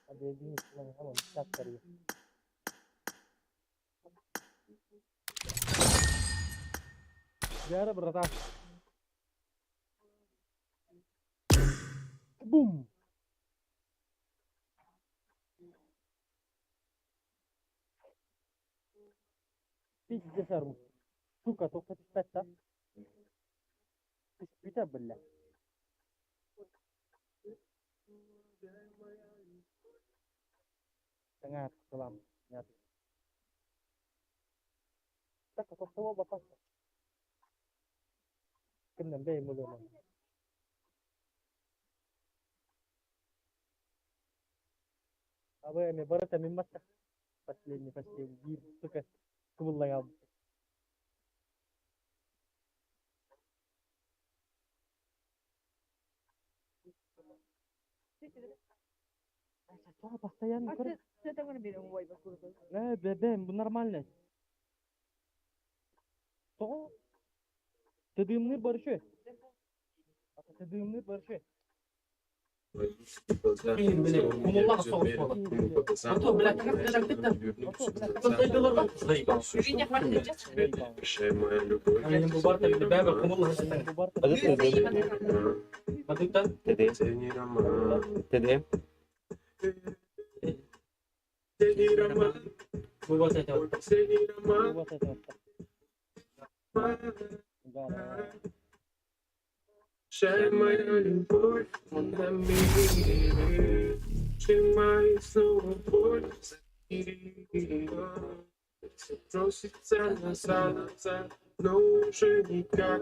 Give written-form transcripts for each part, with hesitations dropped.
Объединить планы, а вон так скорее. Гера, братан. Бум! Пиздец, арму. Сука, только ты спать, да? Ты спита, бля. Tengah kelam. Nyatu. Tak kau tahu apa? Kena be mulu. Apa yang baru kami masak? Pasti gitu kan. Kemudian yang Что постоянно? Ты там наберем вой вокруг. Бебем, нормально. Что? Ты дымный борщ? Ты дымный борщ? Kumullah soğuk falan. Otur bırak bırak bitti. Benim bu barda bir bebe kumullah sen. Madukta. Tede. Bu barda da. Вот это вот. Да. Шай моя любовь на мире, сжимай снова боль, просится назад, но уже никак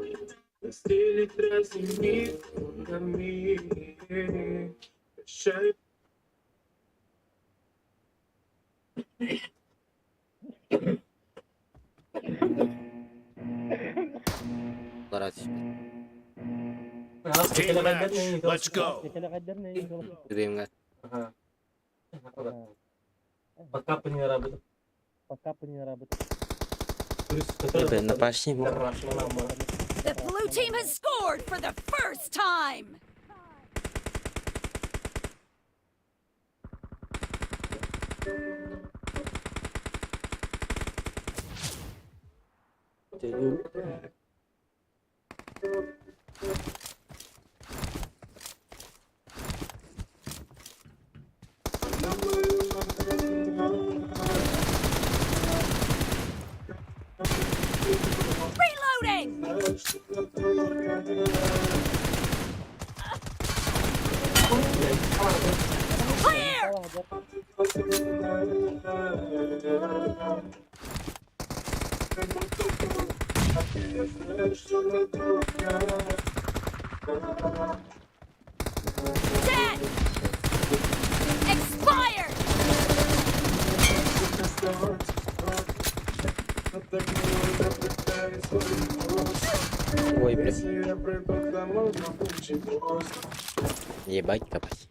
разделить разве мир на мире. Шай. Let's go. Kita kadarnya ini kalau. Gede enggak? Пока понеработал. Пока не работает. Тебе на пашні. The blue team has scored for the first time. Reloading. Clear. Dead. Expired. Ой, блядь. Ебать копать.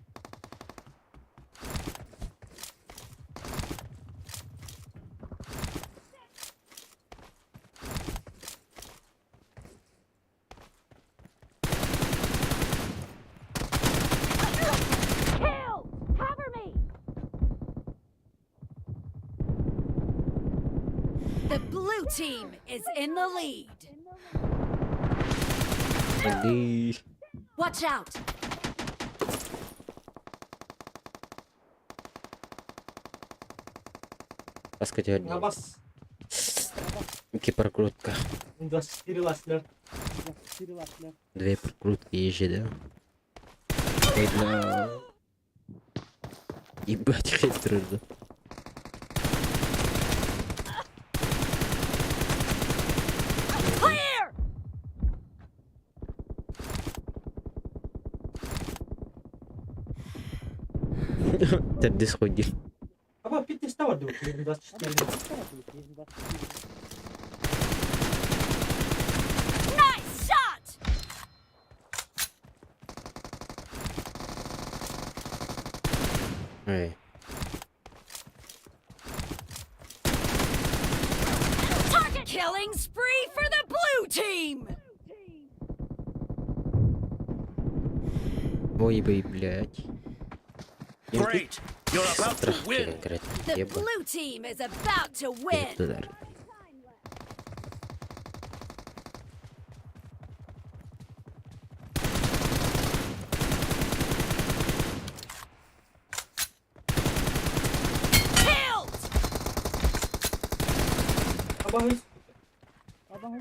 Kill. Cover me. The blue team is in the lead. Ini. Watch out. Pas kejadian. Набас. Прокрутка. 24 ласлер. Две прокрутки ежи, да? Видно. Ебать, хитрый, да? Clear. Тады сходи. Apa pitih tawar dulu 24. Nice shot. Эй. Target killing spree for the blue team. Ой, блядь. Great. You're about to Strach win. konkretnie. The Jeba. blue team is about to win. Dolar. Killed. Abang Abang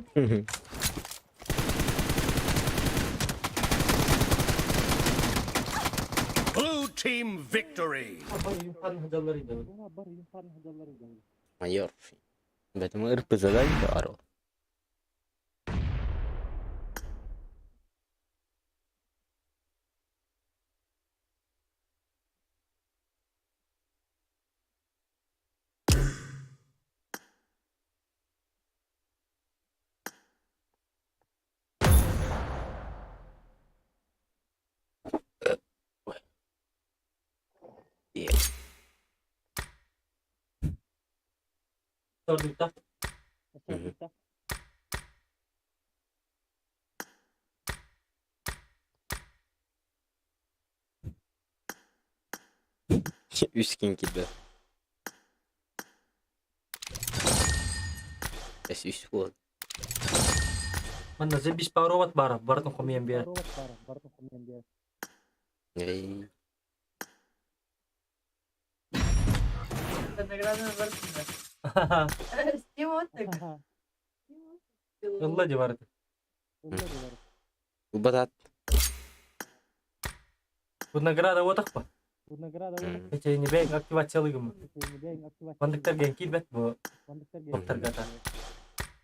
Blue team victory. yung parang hadalar ito. wala bar yung parang hadalar ito. Mayor. Berarti mau irpezada baru. Iya. So, dito. Basta kita. Üstkin gibi. Es üst oldu. Mana, zebis parovat bara. Barat ng kumiyan biya. Baru komen dia. Ey. Haha. Allah aja barat. Udah dia baru. Ubatat. Bu nagrada watak pa. Nagara da Ece ni beng aktivat çalıgım. ini dia yang aktifasi. Bandaktar gen kidbet bu. Bandar Doktor gata.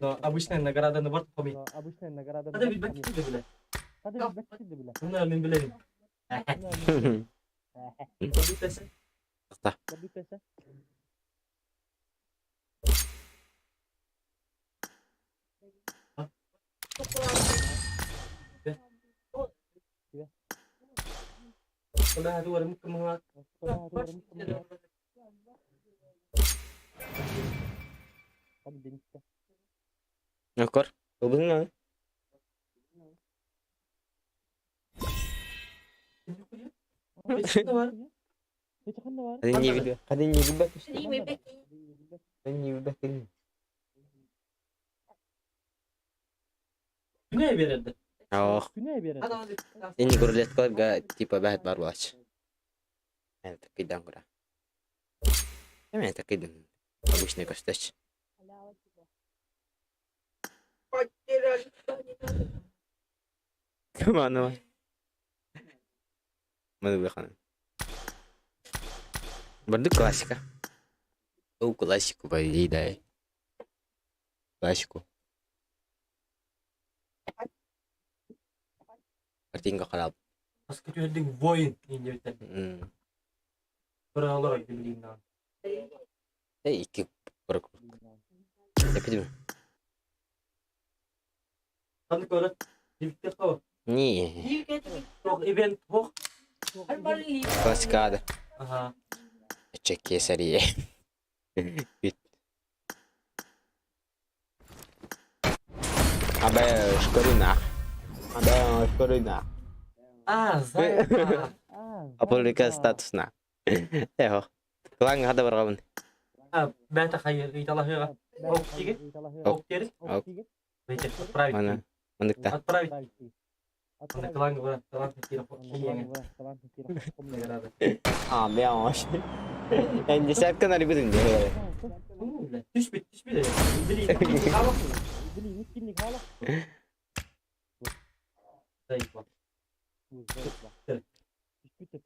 No, abisne nagrada ne bart komi. Abisnya negara da. Hadi bir bak de bile. Hadi bir bak de bile. Bunlar min bilelim. Tabii tese. Tapi pesa. Udah hadi var mı kımı Hadi denizde. Ngekor. Ubah var. Hiç kan da var. Kadın gibi. Kadın gibi bak işte. Ini Kadın gibi bak. Güney verildi. Oh. Güney bir yere. Ini gue lihat kok gak tipe banget baru aja. Tak kidang gue. Ya tak kidang. Bagus nih kostas. Kemana mas? Mana belakang? Berarti klasik kah? Oh klasik bayi deh. Klasik. Berarti enggak kalap. Pas kötü hedin void ince biten. Pernah olarak dibilin na. İki berkurut. Tapi tuh. Tanık olarak dibitte kava. Nih. Çok event hok. Klasik ada. Aha. Cek ya seri. Bit. Abe şkoruna. Abe şkoruna. Zayıf. Apalagi statusnya. Eh, kelang ada berapa? Ben takayır. İtallah ya. Ok tige. Ok kere. Ok. Bece. Pravit. Mana? Mana kita? At pravit. Mana kelang gua. Kelang kira kok. Ah, beyaş. Ence serkan hari bütün diyor. Düş bit. Düş bit. Bilin. Kava. Beli miskinlik hala. Zayıf bak. Bisküt.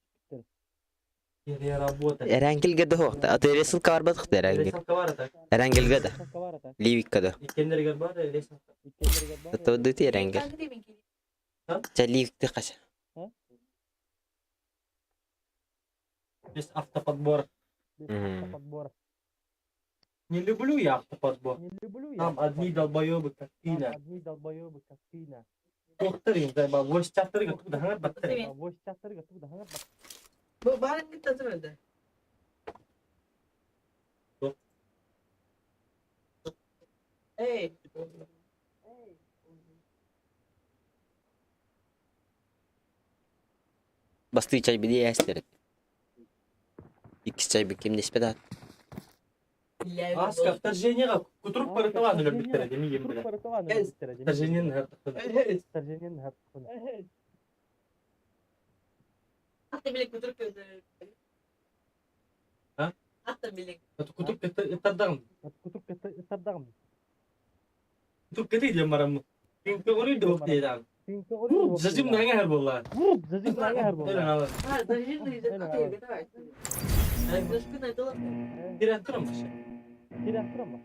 Yere yara buat. Erangil gada ho. Atı resul kar batık da erangil. Resan kavara tak. Erangil gada. Kawarata. Livik gada. İkenleri garba da resan. İkemleri gadba. Atı duti erangil. Ca livik de kaç. Res автопод бор. Kapak bor. Не люблю я автопод бор. Не люблю я. Там одни долбоебы как Тина. Одни долбоёбы как Тина. Докторин, зайба, вось чаттыры гатук да хангат баттыры. Вось чаттырга тугда хангат бак. Bu bari bir tadı verdi. Hey. Bastı çay bir diye ester. İki çay bir kim nispet at. Az вторжение кутрук паратован ölüm bitirdi değil mi yiyeyim bile. Вторжение her takılı. Tercihinin her konu. Hatta bile kutup gözleri. Ha? Hatta bile. Kutup kıtırdan. Kutup ısırdağım. Kutup kıtı diye maram. Çünkü orayı da ok diye lan. Çünkü oraya Zazim nanga her bolla. Vurup zazim nanga her bu. Öyle alır. Ha, dajin de izle. Atıyor bir daha. Yani gözükü ne dolan? Diren turam başı. Bir dakika ama.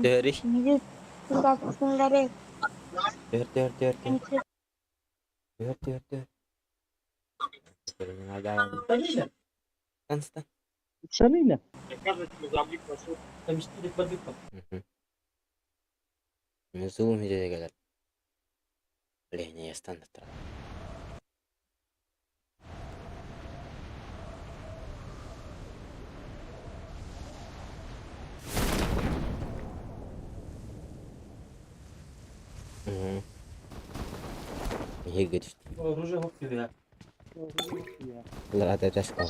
Döri. Şimdi surat kısımları Dör. Dör. Tanıyla. Stanstan. Sana yine. Demişti dik badik bak. Zoom hece gelir. Lehne yastan da tara. İyi geçti. Oruje hop gibi ya. Ya. Lar ada tes kau.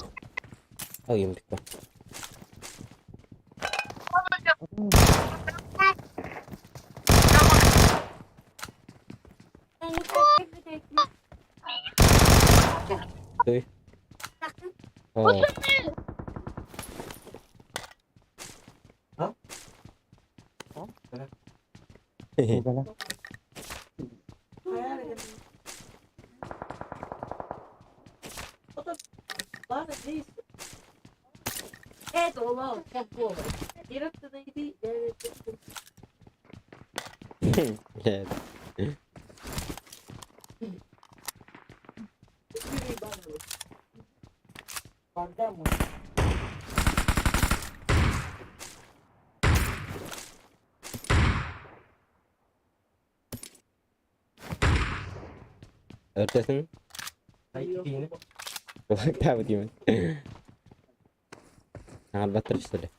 Oh iya dik. Tuh. Oh. Bana. Hayal edelim. O da bana neyse. Evet oğlum. Çok bu olur. Yaratı neydi? Evet. Evet. Yürüyü bana olur. Benden mi? Örtesin. Hayır yine. Kulak tahu di mas. Sangat bater sudah.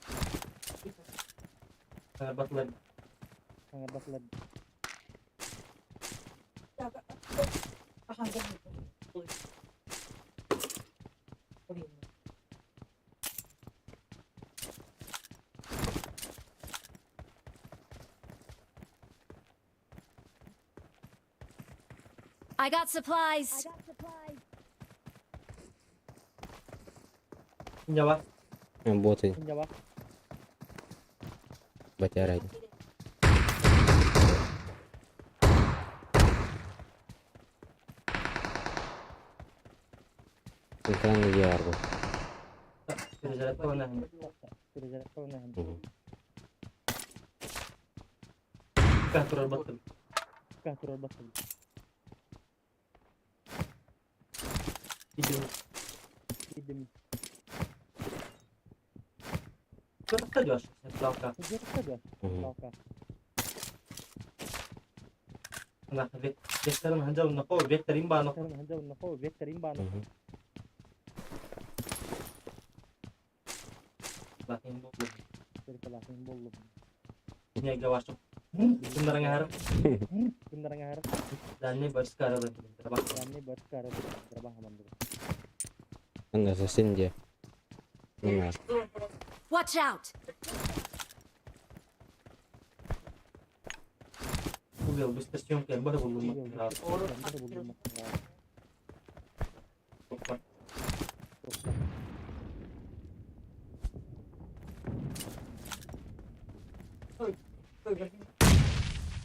Batlar. Sana bakla. Aha ben olur. Olayım. I got supplies. Ya var. Yang buat sih Şimdi bak. baca aja. Sekarang dia arbo. Dereceler falan. Süreceğiz falan hem. Kontrol battım. Kontrol bakalım. Gidiyorum. Gidelim. Çocukta diyor. Dalka. Sıcakta da. Kalka. Nah, vektorin hanjal nako, vektorin ba nako. Sekarang hanja unako vektorin bana. Lakin bu. Dari kelasnya bolu. Ini agak wasuk. Bener ngarep. Bener nggak harap? Dan ini baru sekarang lagi. Terbang. Ini buat sekarang terbang aman dulu. Kan assassin dia. Nah, Watch out. Bu yıl bir stasyon kayak baru belum. Iya, bener belum.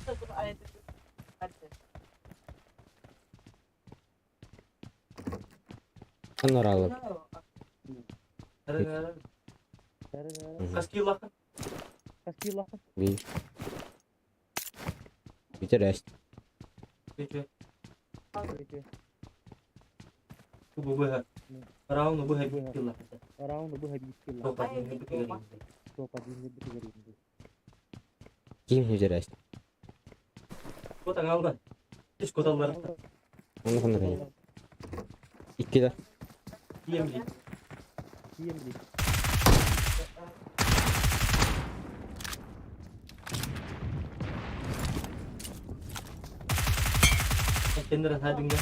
Takım ayette. Hadi. kan orang lu. Ada Dari kasih lah kan. kasih lah. Bi. Bicara deh. Cuy. Itu Bu buah. Orang nu buah gitu lah. orang udah habis kill. Kau pasti ini betul. Tuh pagi ini betul ini. Kim bicara deh. Kau tanggal kan? Terus kau tahu Mana kan orangnya? İki de. Diam di. Diam di. Kendine hadi gel.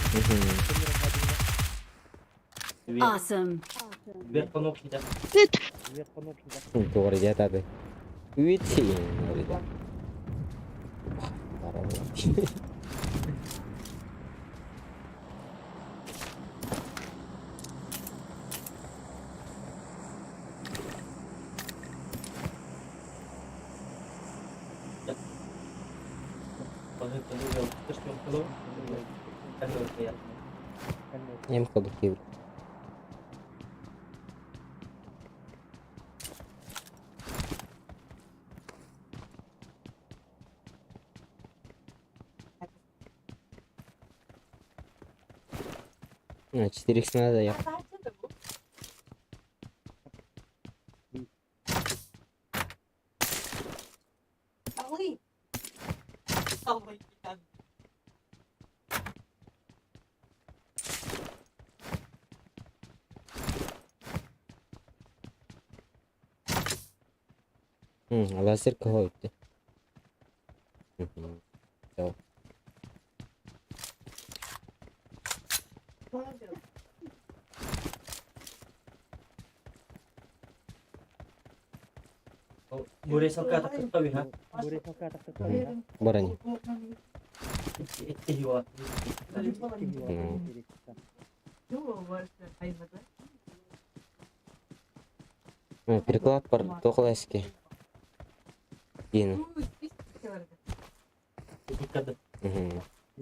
Awesome. Bir konu okuyacak. Doğru ya tabii. Üç iyi. Konu yok. Terus konu. Kan ya. Em kaldık gibi. Ha, 4x надо yap. Lazer кого это? Всё. Boleh sokat tak tahu ha. Барани. Iya. Приклад бар тоқлайске. Кейін. Dikkat.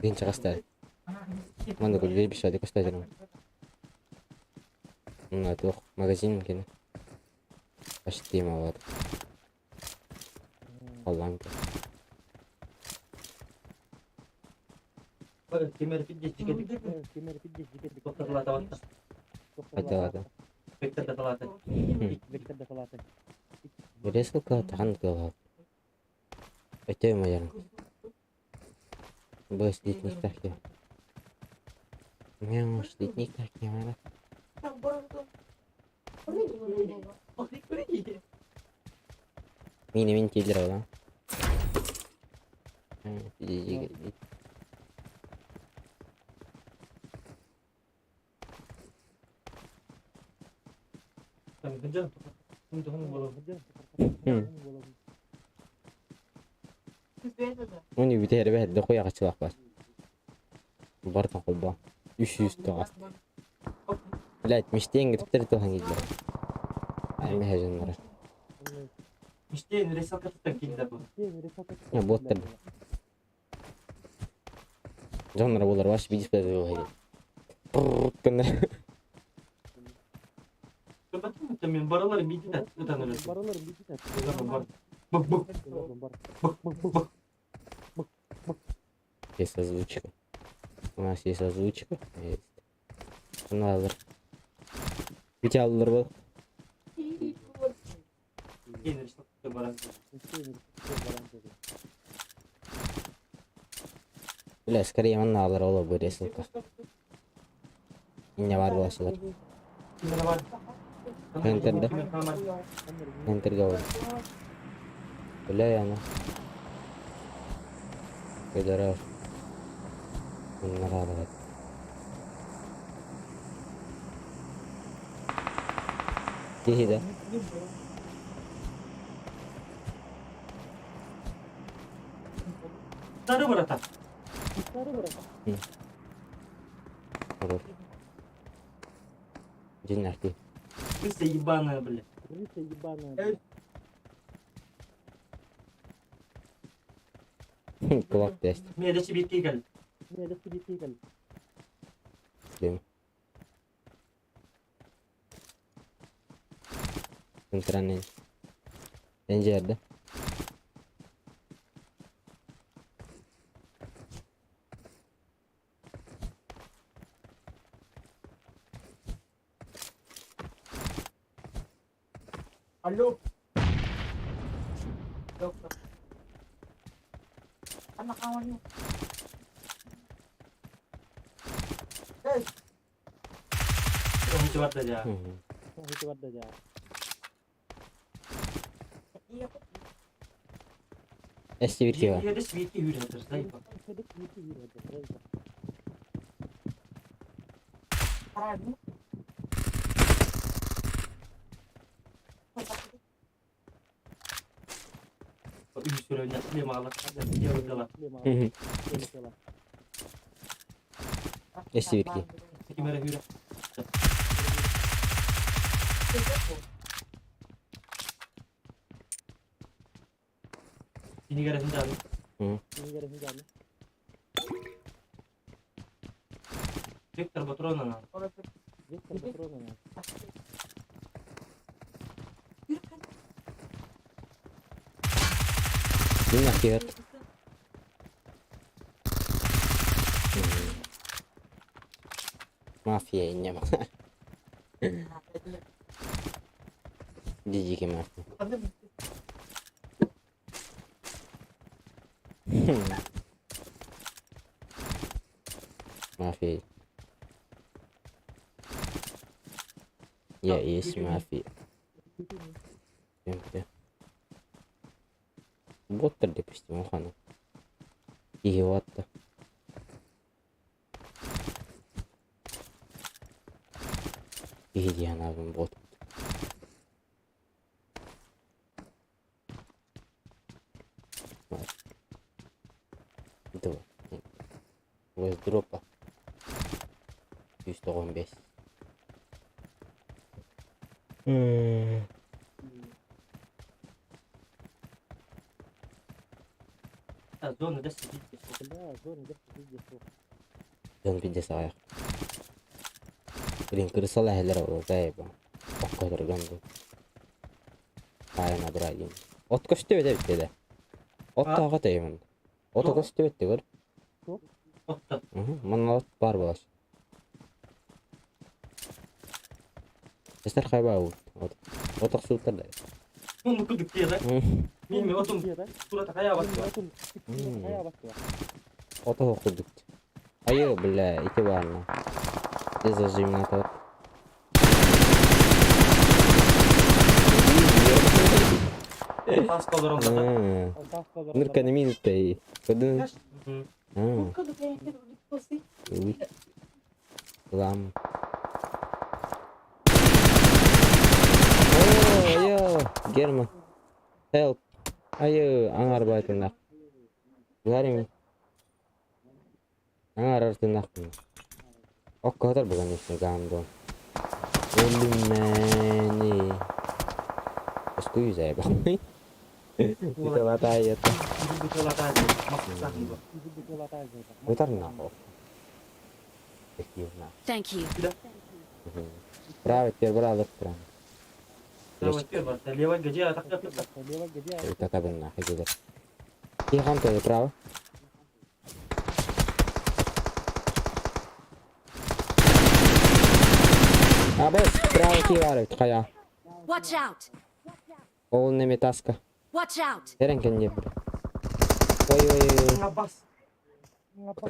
Кейін шығастар. Манда гүлдер биш адек ұстадырым. Мына тоқ магазин кені. Почти алады. Қалланды. Kemer pidis dikit. Dokterlah tawat. Қайталады. Vektor tawat. Резкілка таған кылған. Өте майырын. Бұл слитник таки. Мен слитник таки мана. Мен келдір одан. Kejar. Untuk belum. Оны бітері бәді қоя қачылақ бар. Бартын қолба. 300 тоғас. Блядь, мештен кетіптер тоған келдер. Айме хәжінлары. İşte resal katıktan kilde bu. Боттыр. Жанры болар баш бидис бәді болар. Кында. Bakın men baralar midi de utanırım. Bak. Есть озвучка. У нас есть озвучка. Есть. Каналдар. Витялдар был. Yine işte baran. Бля, скорее манналар ола бы ресурка. Не бар болашылар. Kimde var? Enter'de. Enter gavur. Bля яна. Федерал. Bunlar ağlar. Gehide. Sarı barata. Olur. Cinler ki. Kısa ебаная, бля. Kulak test. Мне до себе тикали. Değil. Sıntıran pencerede. Alo. Dokter. Anak kawan mo. Hey. Hiç var da ya. Eski bir şey var. Ya da sveti yürütür. Zayıf. Üç süre önce limalar. Yarıdalar. Hı hı. Eski bir ki. Kimere hüre. Sini gara hindi. Victor Patrona na. Yine akıyor. Mafya ince bak. Cici ki mafya. Mafya. Ya yes mafya. Sempre. Боттер допустим, ухану. Идиот-то. Иди она в бот. Два. With дропа. 115. Zona da sidi. Dön bir de sağa. Green kırsal ehler o gayba. O kadar gandı. Aynen bırakayım. Ot koştu öde bitti de. Ot Ha? tağa teyim. Ot koştu bitti gör. Otta. Mana ot var baş. Ester kayba o. Ot sultar da. Bunu kuduk diye lan. Mimi otum. Surat kaya basıyor. Ot okuduk. Ayo bile iki var mı? Dezajimna tot. Tas kalır onda da. Nurka ne minutai. Kadın. Uy. Lam. Oh, ayo, German. Help. Ayo, angar baytın. Garim. Angar artın. O kadar bukan işte gamdo. Öldüm beni. Esko yüzeye bak. Kita batai ya. Hidup di Selatan. Maksudnya gitu. Putar na ako. Effektivna. Thank you. Bravo, tier bravo, bravo. Lewat kir bas. Lewat gaji atak atak. Kita taban na kayo. Iya kan tuh bravo. Abes, bravo ki var evet kaya. Watch out! Oğul ne metaska. Watch out! Eren kan dia. Oi oi oi. Ngabas.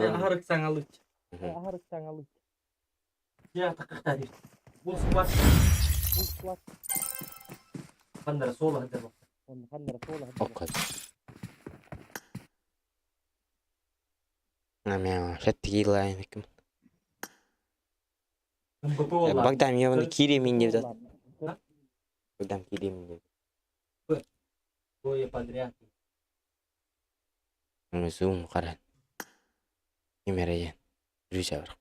Ya harus sangalut. Ya tak tadi. Bus kuat. Bandar sola hadi bak. Okat. Namanya şat gila ini kim. Betul lah. Bak tam ya bunu kirimin dia. Bak kirimin dia. Oh ya Padriati. Zoom karan. Kameranya. Bisa bro.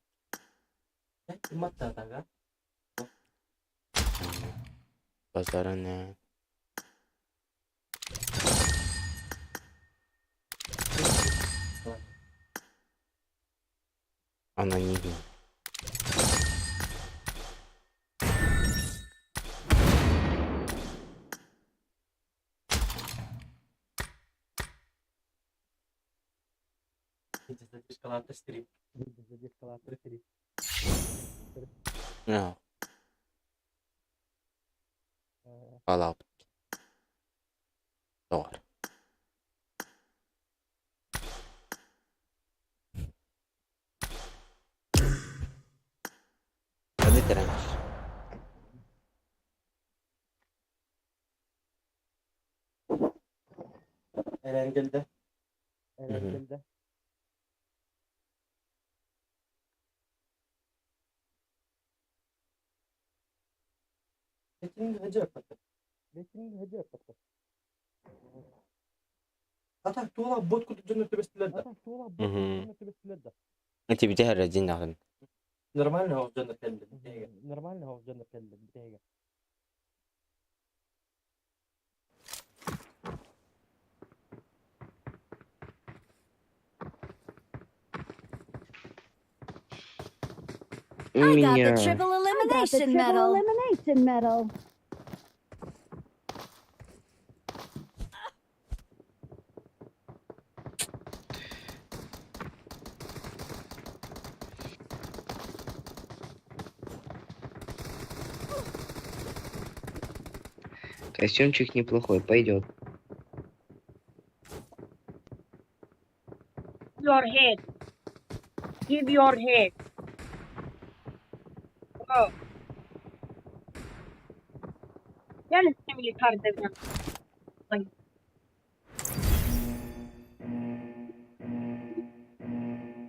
Mata taga. Pasarannya. Anonim. Jadi escalator strip. No. Fallout. Doğru. Hadi direnç. Erengel'de. Erengel'de. Lekin hajab fakat. Atak tuğla bot kutu cenneti bestilerde. انت بتهرج جنة Normal ne olacak cennet elde. Нормально в джендер келді бітеге. I got the triple elimination medal. Костюмчик неплохой, пойдет. Your head. Give your head. Oh. Я не знаю, карты в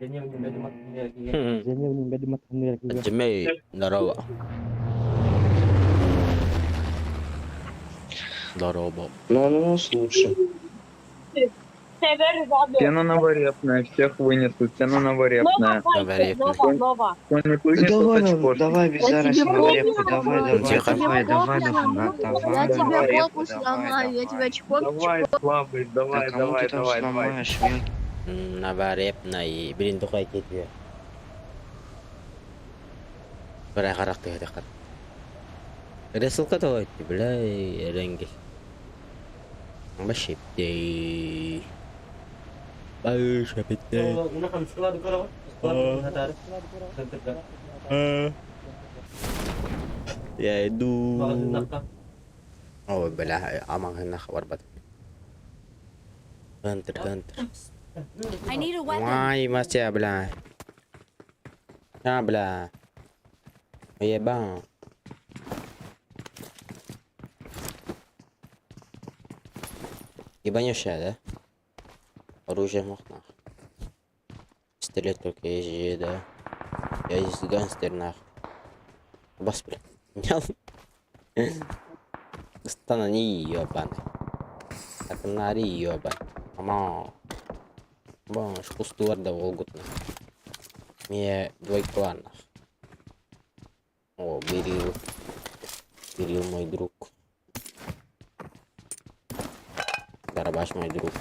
Deneyim benim aklım yerine. Женевнің бәді матқаны еркеге. الجميع ضربة ضربة Но ананас лучше. Sever abi. Стена новорепная, всех вынесут, стена новорепная. Нова. Кто-нибудь вынесет Давай, очко. давай, без зараз говорепку, давай, Тихо. давай, Я тебе давай, корпус сломаю, я тебя чпок. Давай, слабый, Да давай, кому давай, ты там давай, давай. сломаешь, мелкий? نباريبنا برين دقاي كيتويا برا خرقت هذا قد رسل قطوات بلا رنجي ماشي بدي باش بدي Una kamçılar yukarı bak. Islar hatar. يا دو Bagajın nakka. او بلا امان هنا خبر بد كنتر I need a weapon. واي ما بلا بلا يا با ебанешь да оружие мохнах пистолет только есть да я здесь гангстер нах бас бля мял станани ёбаный так нари ёбаный ама баш пустуар да волгутна мне двойка нах о Берил мой друг Дарабаш мой друг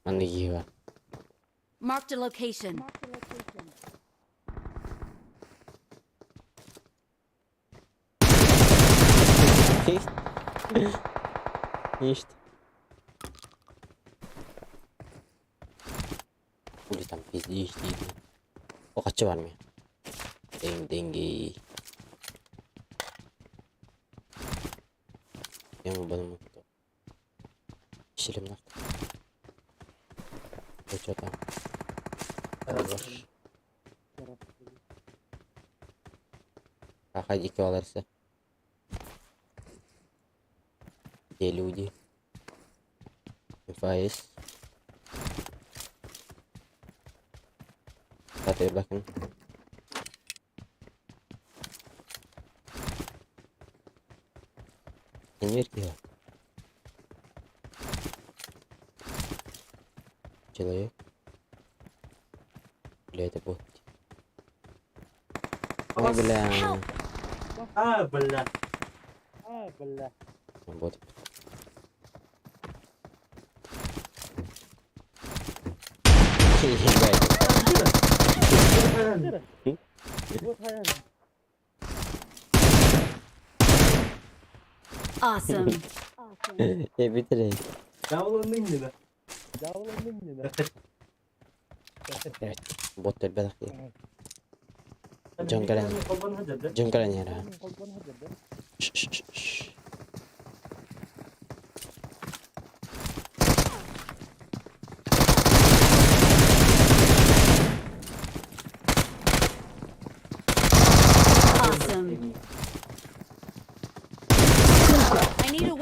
Манигива Marked a location. Ничто. Udah sampai di sini. Oh kacauan ya. Tinggi. Yang bangun itu. Silim nak. Coba. Kakak jika olursa. Где люди? Фаис. Hadi bakın. Энергия. Человек. Бля, это бот. Ой, бля. Ah bela. Бля. Бот. Вот хаyan. Awesome. Ya bitireyim. Davulun ne? Davulun ne? Evet. Bot del bedak ya. Jongkalan. Jongkalan ya.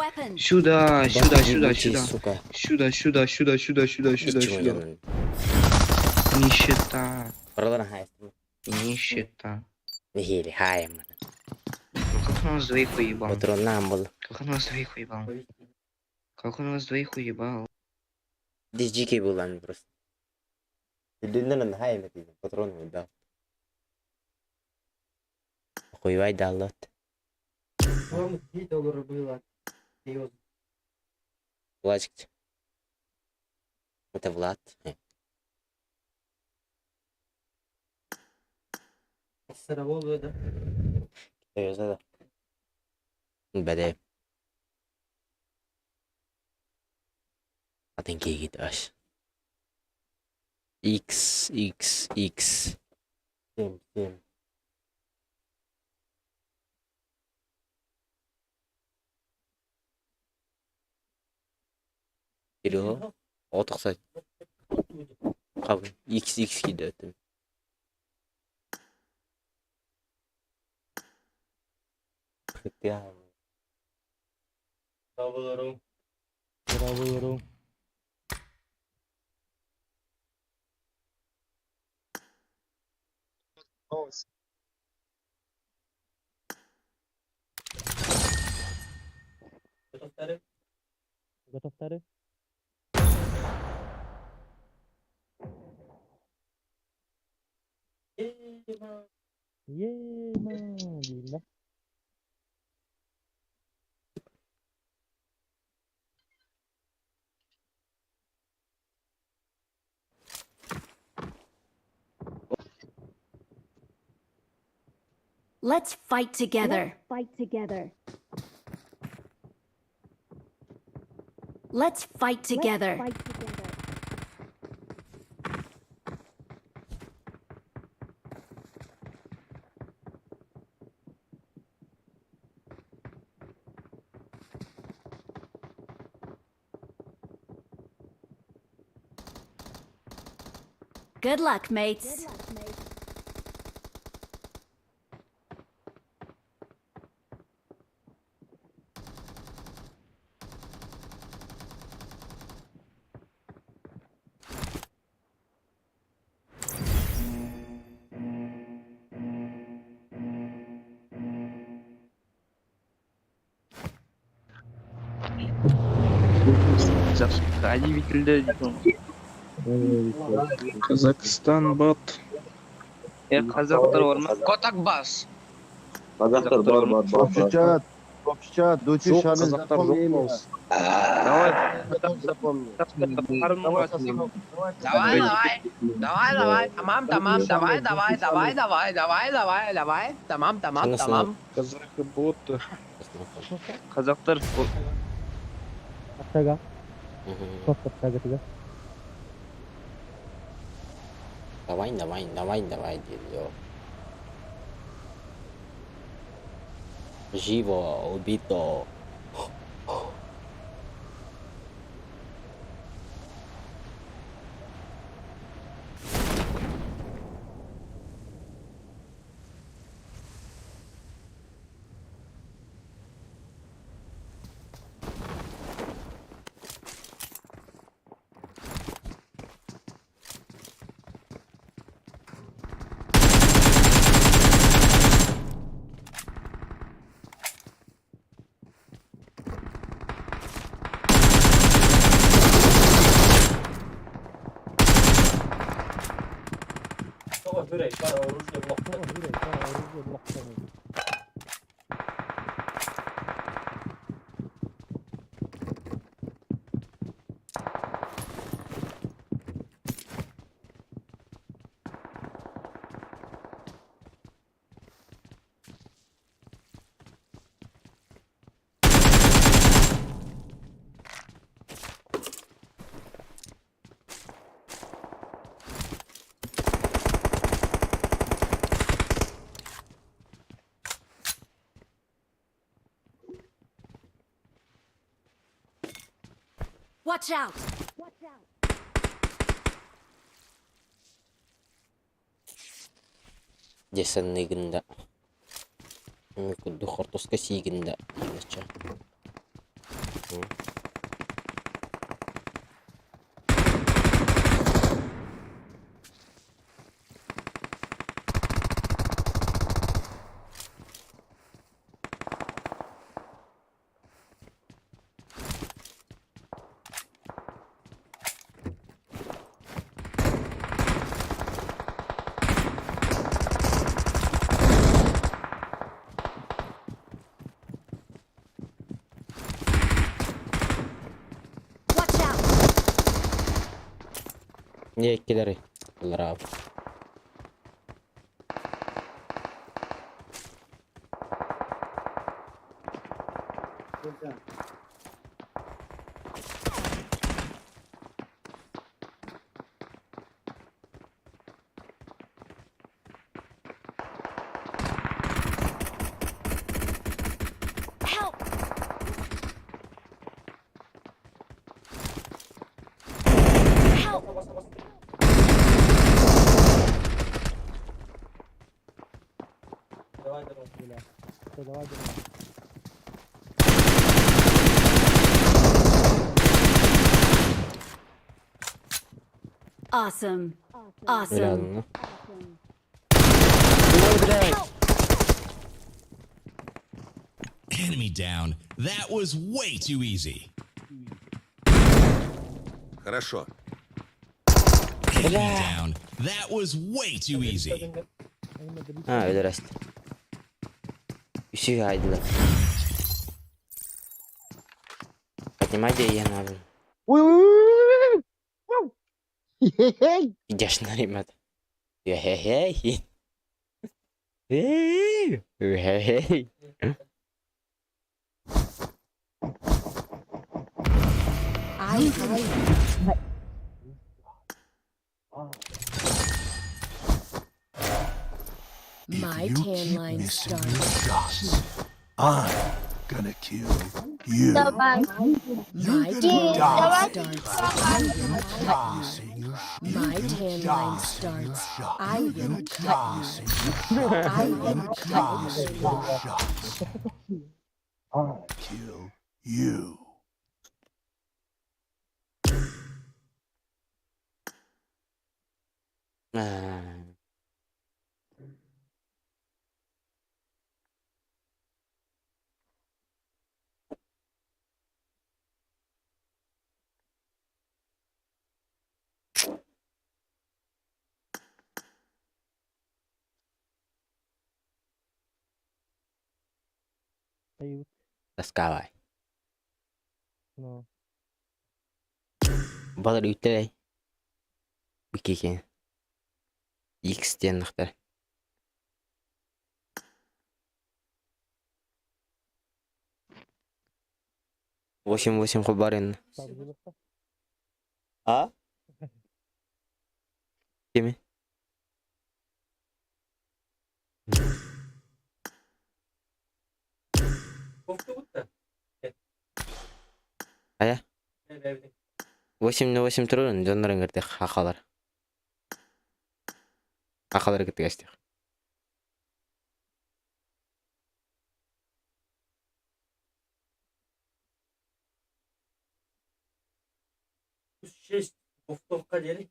weapon. Сюда, сюда, сюда, Башки, сюда. сука. Сюда, сюда, сюда, сюда, сюда, сюда, İçim сюда. oynanan. Нищета. Buralara hayatım. Нищета. Nihili hayım. Ну как он нас двоих уебал? Patron namul. Как он нас двоих уебал? Как он нас двоих уебал? Dizciki bulan просто. Dünden hayım ettim. Patron uyda. Хуйвай далот. Вам відео робила. Серйозно. Владик. Это Влад. Sıra oluyor da. Серьезно, да. Бәде. Атенке гит аш. X. 7. Кирилл. Отықса. Қабыл. X gidiyor. Ya. Bravo. Bravo. Готов второй? Gila. Let's fight together. Let's fight together. Good luck, mates. Казахстан бат. Казактар орма. Котак бас. Казахстар бар. Чат, дучи шамил запомни. Давай. Тамам. Казахы боты. Казактар. Attaga. Просто attaga tiga. Давай, дядё. Живо, убито. Того дурей, пара оружия блок. Watch out. Десанный гында. Куду хортоска сигинда. Иначе. Watch out! Niye ikkileri? Allah abi. Help! Help! Давай. Awesome. Öyle Awesome. aldın lan. Enemy down. That was way too easy. Хорошо. Enemy down. That was way too easy. Ha öyle rast. Üşüyor haydiler. Hadi yiyen abi. Bir yaşlarıyım hadi. Hey hey. Hey. Hey hey. My tan line starts. Shots. I'm gonna kill you. My tan line starts. Tossing your My tan line starts. I will cut you. I will cut you. kill you. Ha. Ayıp. Laskaway. No. Балар үйтелей. Бикекен. X теннахтар. Восемь хубарин. Savcılıkta. А? Kimi? Aya? 8 turun jonların girdi haqalar. Haqalar gitti geçti. Şey, oftovka diyeli.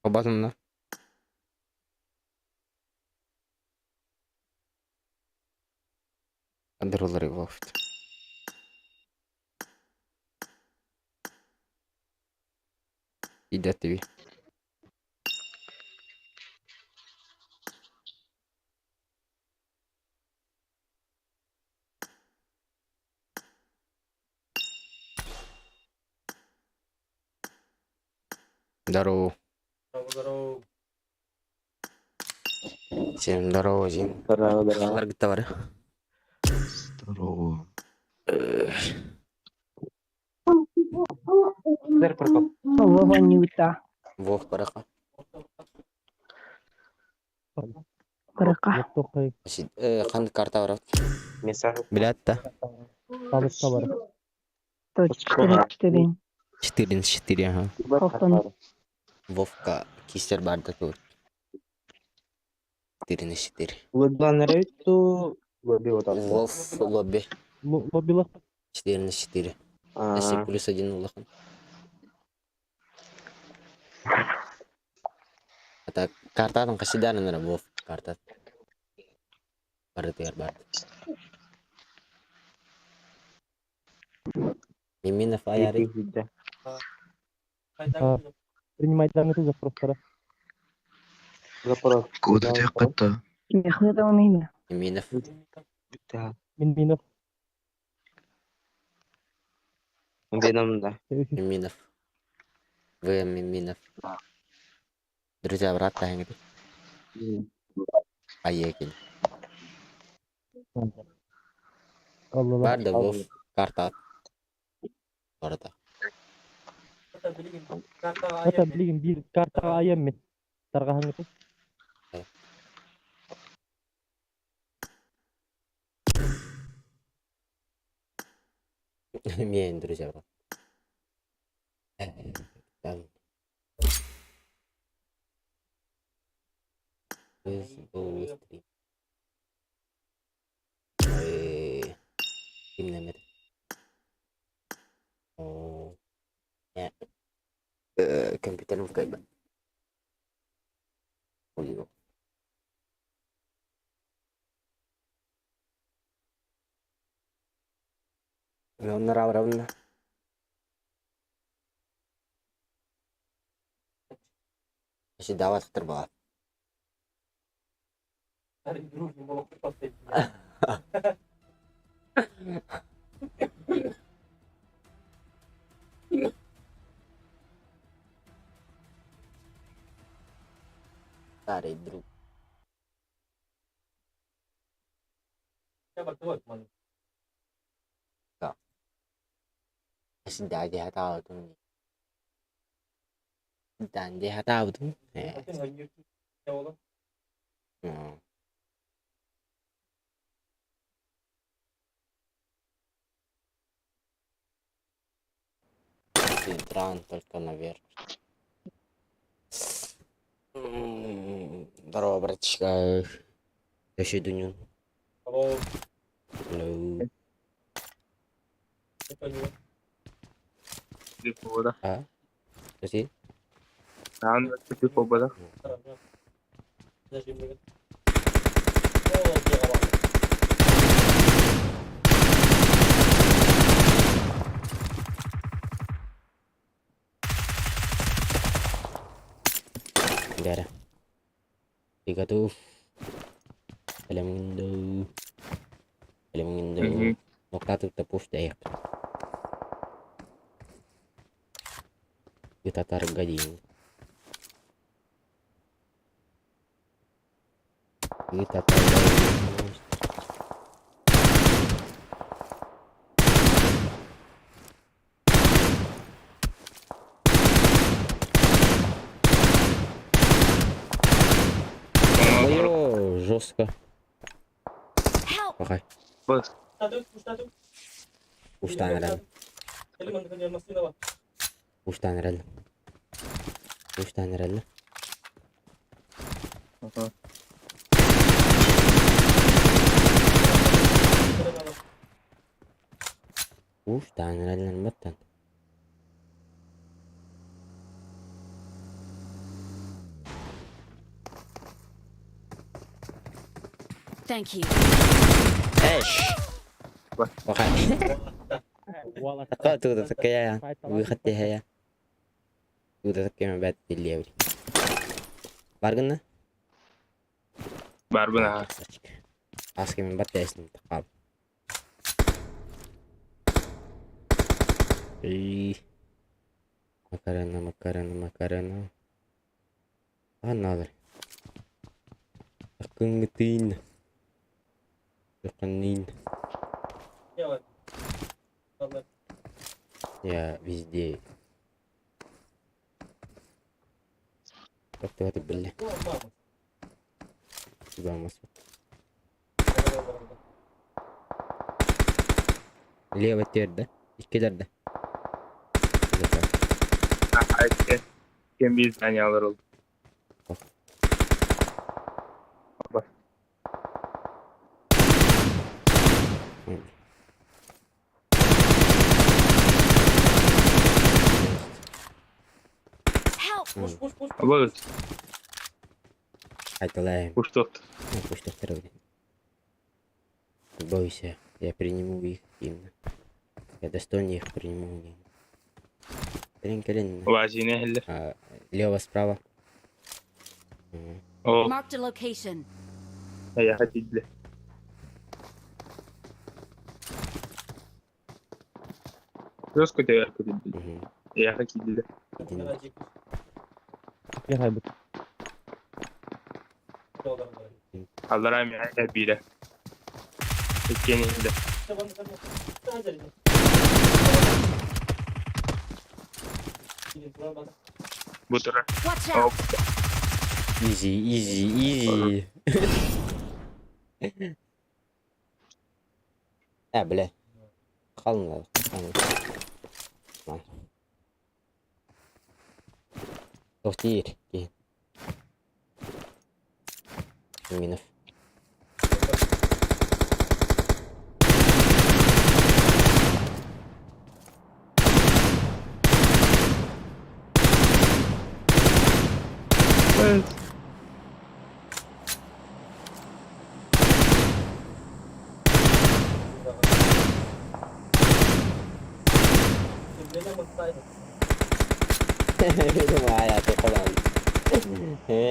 Obatımda. Adırılır evolved. Иди TV. Здорово. Здорово. Всем здорово, Зин. Здорово. Хақалар гитті бар. Здорово. Дер Прокоп. Вова Ньюта. Вов Парақа. Кырыка. Тоқай. Қанды карта бар. Білет та. Kalıpta var. 104. 4-4, ага. Тоқтон. Вовка кистер бар да тур. 4-4. Владлан Рейту Wolf lobby. Lobby'la 4/4. Если +1 улахан. Это картадан кашидан нара Wolf карта. Барытыр бар. Миминов аяры. принимать данные запросы. Куда ты ката? Миминов. Минов. Миминов. Вы Миминов. Друзья, брат, тайны. Поехали. Allah Бар да Wolf карта. Orada. Hatta bileyim bir karta ayem mi? Targahan mı? Мен, друзья, брат. Там. Быстрее. Kim номер? О. Нет. Компьютером в кайбе. Ой. равно. Если давать хтырбала. Старый друг. Sudah dia tahu tuh. Dan dia tahu tuh. Фильтран только наверх. Здорово, братишка. Еще Дунюн. Hello. А? Что? ನಾನು ಟ್ರಿಪ್ ಹೋಗ್ಬೋದಾ? Gara. Tiga tuh. Elemen Indo. Nokta tuh tepus deh. Kita tarik gading. Kita tarik gading. Ayo, жестко. Пахай. Уштан реально. Уштан реально. Уштан реально. Уштан реально баттан. Thank you. Эш. Пахай. والله تقاطع تكيا ويختها يا وده تكيا بعد اللي يوري بارغنا Barbuna. اسكي من بعد اسم تقاب اي مكرنا الناظر أكنتين يقنين يا везде как-то это были тебя маску лево тер да ikkiler de Kim bir tane alır oldu. Help! Вот, Айталайым. уж тут. Пусть доктор будет. Не бойся, я приниму их именно. Я достойно их приму. Блин, колен. وعايزين اهل. Лево, справа. اوه Marked a location. هي حديد له. اسكت يا اسكت. هي حديد له. Gel hadi. الله رامي عليها بيله. الجنين ده. بطرة. Watch أوه. out! Easy, easy, easy. لا بلا. خلنا. كتير. منف. Itu bahaya tuh kalau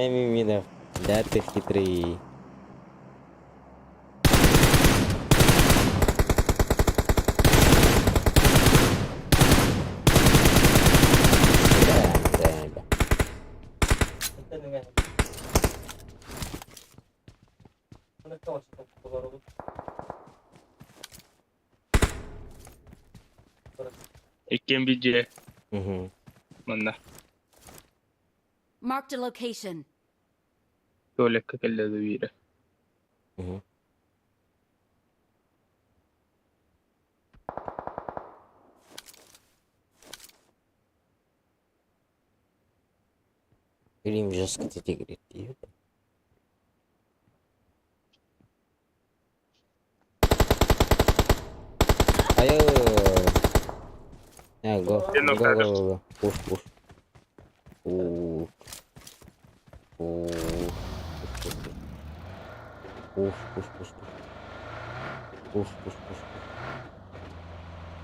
minum datif kitri. الجيم بيجي منا Marked a location. تقول لك كل ذويرة. Или уже скатить игры. Ayo. Ya, go. Push. Push.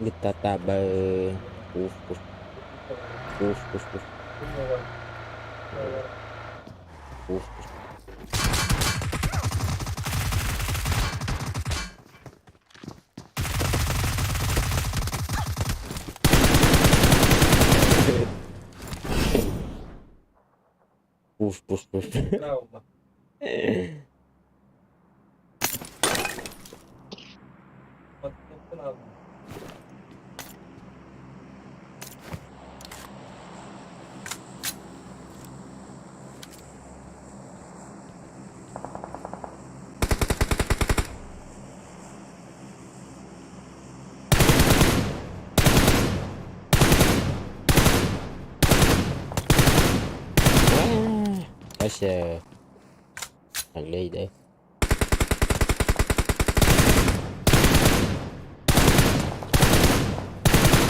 Kita tabah. Push. Push. Asyik. Lagi deh.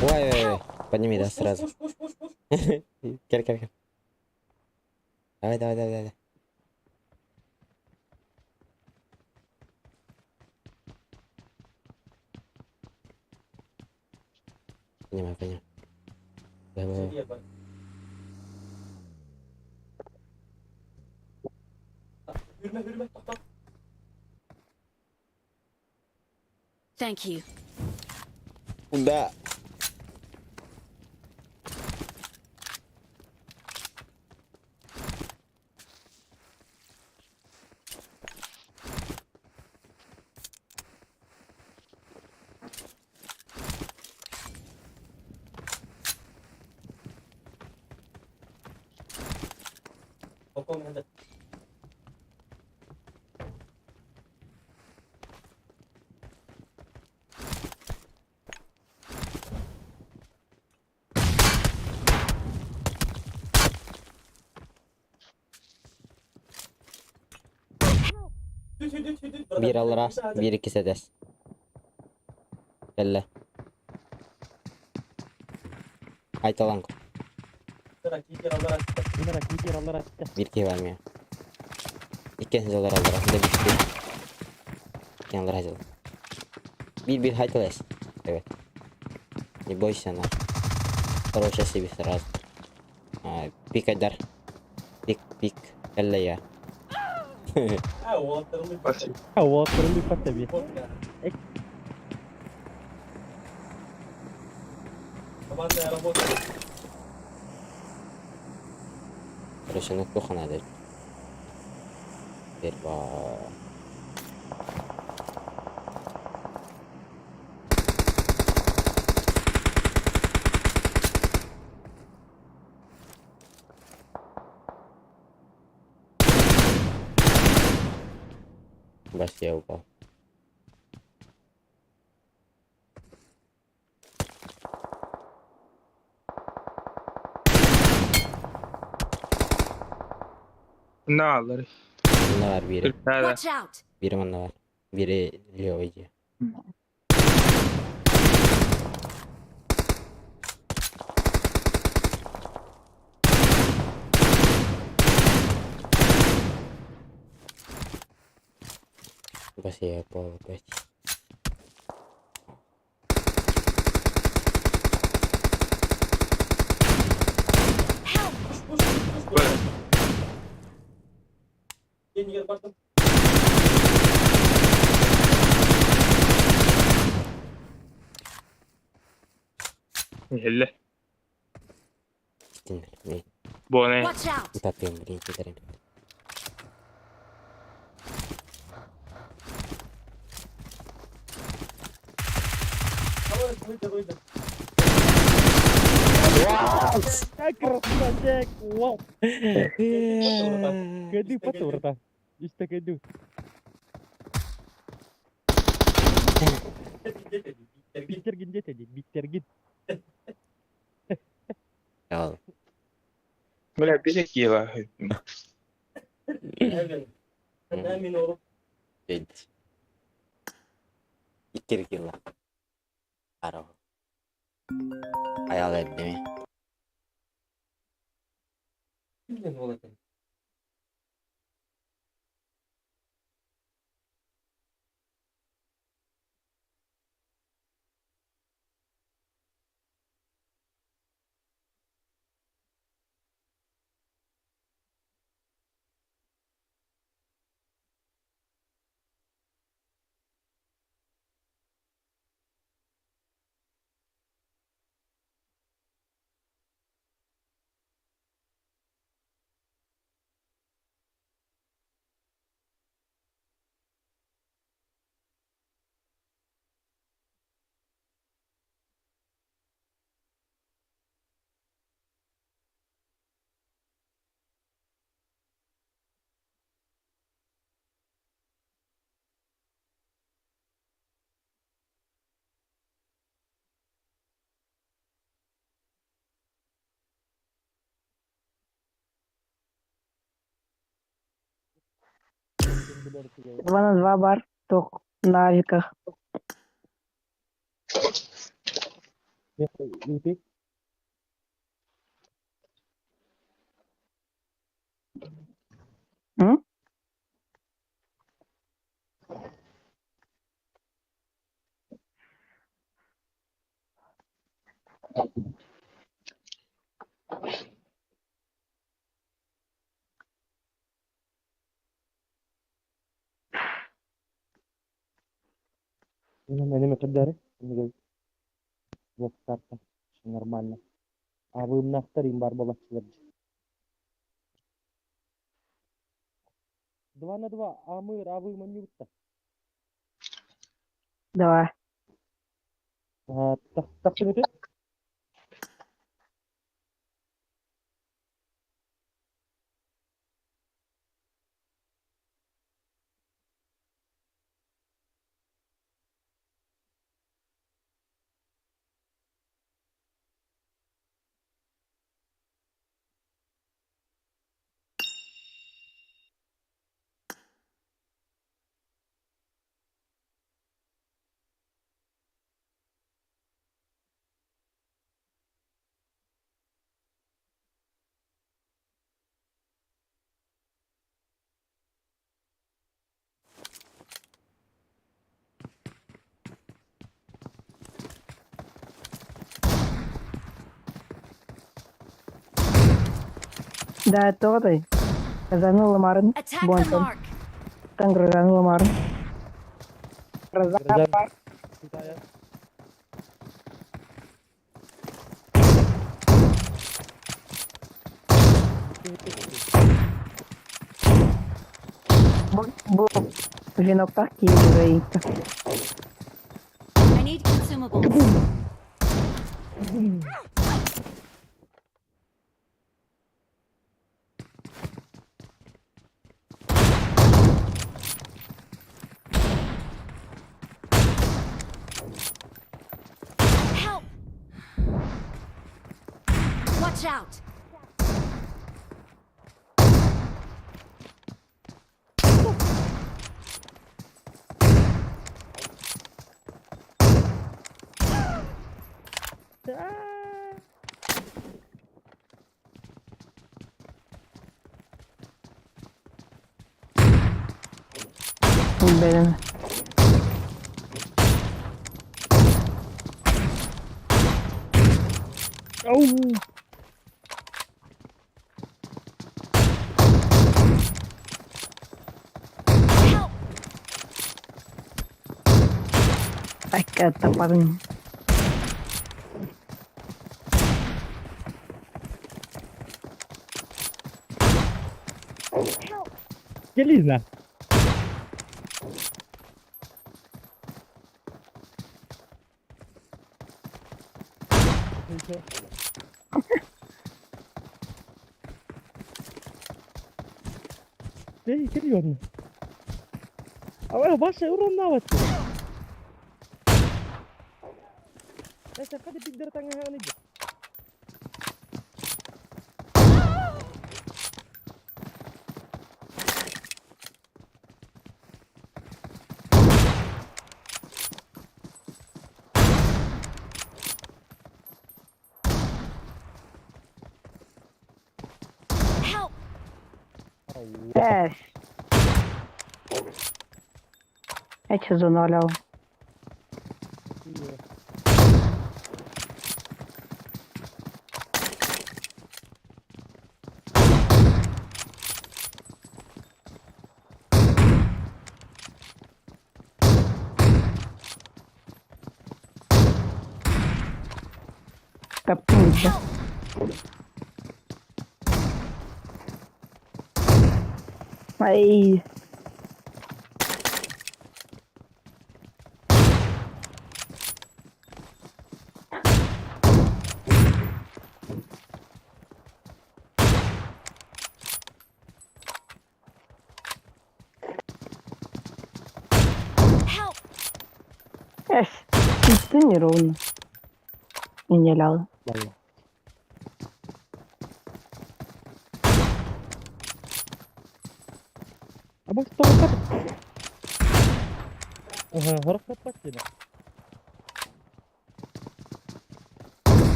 Ой, подними, да, сразу. Кер. Давай. Понимаю. Давай. Hürme. Thank you. Udah. Bakalım hadi. Bir alır, bir iki sedes. Belli. Aytalan. Bırak iyice Allah açtı. Merak ediyor Allah açtı. Bir key vermiyor. İkinci dolar alır. Bir de bitti. Yanlar hazır. Bir haytalayız. Evet. Не бойся, на. Хорошая себе сразу. Пик eder. Пик. Elle ya. Ha o atlarını bir Basit. Ha o atların bir pat tabii. bot ya. Aman da yara bot. Короче, ну плохо надо. Перва. Баш я упал. Ne alır? Bunda var biri. Nerede? Watch out! Biri bunda var. Biri Leo'ydu. Баш я упал опять. Böyle. Yeni gel baktım. Elle. Dinler. Ne? Bu ne? Watch out! Utatayım burayı giderim. Ama buydu. Как красавчик! Вау! Кады потурта. İşte kады. Bitirgin dedi. Bitirgin. Ya Böyle bir şey var. Evlen. Ben emin olup dedi. İkir yılla. Araba. Hayal etti mi? bilmiyorum ne olacak. Два бар, ток на реках. İlpek. Hı? Ini мекадары. Вот карта. Все нормально. А вы нахтарим бар балачылар. 2-2. Амыр, а вы манюрта. Давай. Так это? Да, то deh. Kazanı lamarin. Attack the Buantan. mark. Kan kazanı lamarin. Reza Razak. bir tane. Bu Vinokta kiri. I need consumables. Help! Watch out! Benim. Au. Help! Ay kataparin. Gel izle. Ne geliyorsun? Ama başa urun davat. Neyse hadi bir tane hani. Help! Yes. Hiç uzun hala. Kaptım işte. Ay. Help! Yes. Gittin ya onu. İngelalı. Vallahi. Ama stop kapat. Aha, harap kapat yine.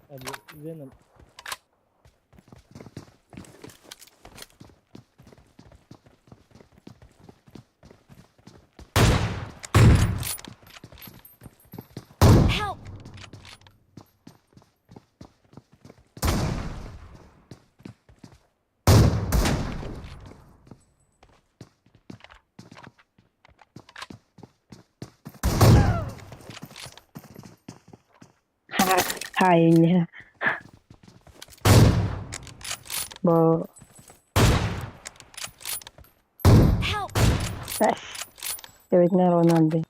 Hadi Venom. Help! Hain. Bu. Help! Yes. Evet ne Ronaldo.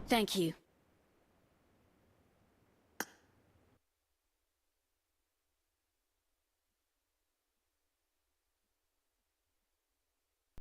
Thank you.